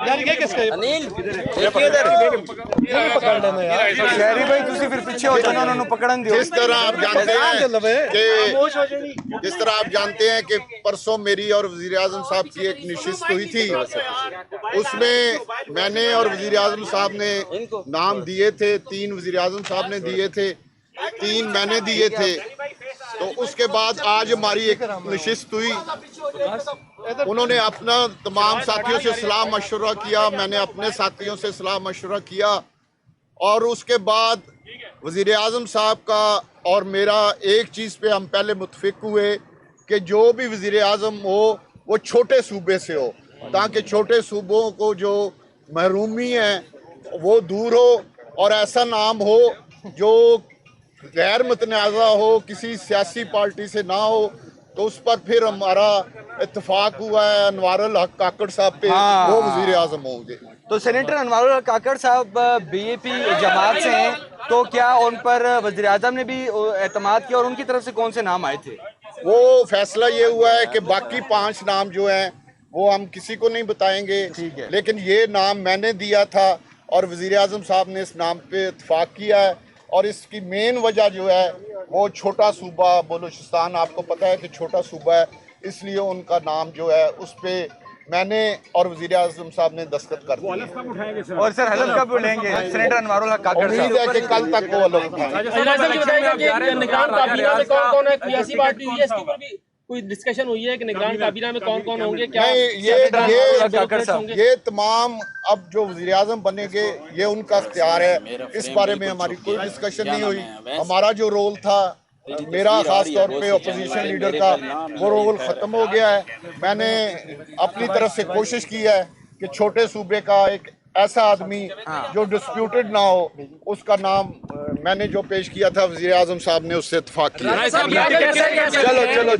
یار یہ کس کا انیل شہری بھائی تسی پھر پیچھے ہو جانا انہوں نے پکڑن دیو. جس طرح آپ جانتے ہیں کہ پرسوں میری اور وزیر اعظم صاحب کی ایک نشست ہوئی تھی, اس میں میں نے اور وزیر اعظم صاحب نے نام دیے تھے, 3 وزیر اعظم صاحب نے دیے تھے, 3 میں نے دیے تھے. تو اس کے بعد آج ہماری ایک نشست ہوئی, انہوں نے اپنا تمام ساتھیوں سے صلاح مشورہ کیا, میں نے اپنے ساتھیوں سے صلاح مشورہ کیا, اور اس کے بعد وزیر اعظم صاحب کا اور میرا ایک چیز پہ ہم پہلے متفق ہوئے کہ جو بھی وزیر اعظم ہو وہ چھوٹے صوبے سے ہو, تاکہ چھوٹے صوبوں کو جو محرومی ہے وہ دور ہو, اور ایسا نام ہو جو غیر متنازع ہو, کسی سیاسی پارٹی سے نہ ہو. تو اس پر پھر ہمارا اتفاق ہوا ہے انوار الحق کاکڑ صاحب پہ, وہ وزیر اعظم ہوں گے. تو سینیٹر انوار الحق کاکڑ صاحب بی اے پی جماعت سے ہیں, تو کیا ان پر وزیر اعظم نے بھی اعتماد کیا, اور ان کی طرف سے کون سے نام آئے تھے؟ وہ فیصلہ یہ ہوا ہے کہ باقی 5 نام جو ہیں وہ ہم کسی کو نہیں بتائیں گے, لیکن یہ نام میں نے دیا تھا اور وزیر اعظم صاحب نے اس نام پہ اتفاق کیا ہے. اور اس کی مین وجہ جو ہے وہ چھوٹا صوبہ بلوچستان, آپ کو پتہ ہے کہ چھوٹا صوبہ ہے, اس لیے ان کا نام جو ہے اس پہ میں نے اور وزیر اعظم صاحب نے دستخط کر دیے. اور سر حلف کب لیں گے سینیٹر انوار الحق کاکڑ صاحب؟ امید ہے کہ کل تک وہ حلف اٹھائیں گے. کوئی ڈسکشن ہوئی ہے کہ نگران کابینہ میں کون کون ہوں گے؟ کیا یہ تمام اب جو وزیر اعظم بنے گے یہ ان کا اختیار ہے, اس بارے میں ہماری کوئی ڈسکشن نہیں ہوئی. ہمارا جو رول تھا, میرا خاص طور پہ اپوزیشن لیڈر کا, وہ رول ختم ہو گیا ہے. میں نے اپنی طرف سے کوشش کی ہے کہ چھوٹے صوبے کا ایک ایسا آدمی جو ڈسپیوٹڈ نہ ہو, اس کا نام میں نے جو پیش کیا تھا وزیر اعظم صاحب نے اس سے اتفاق کیا. چلو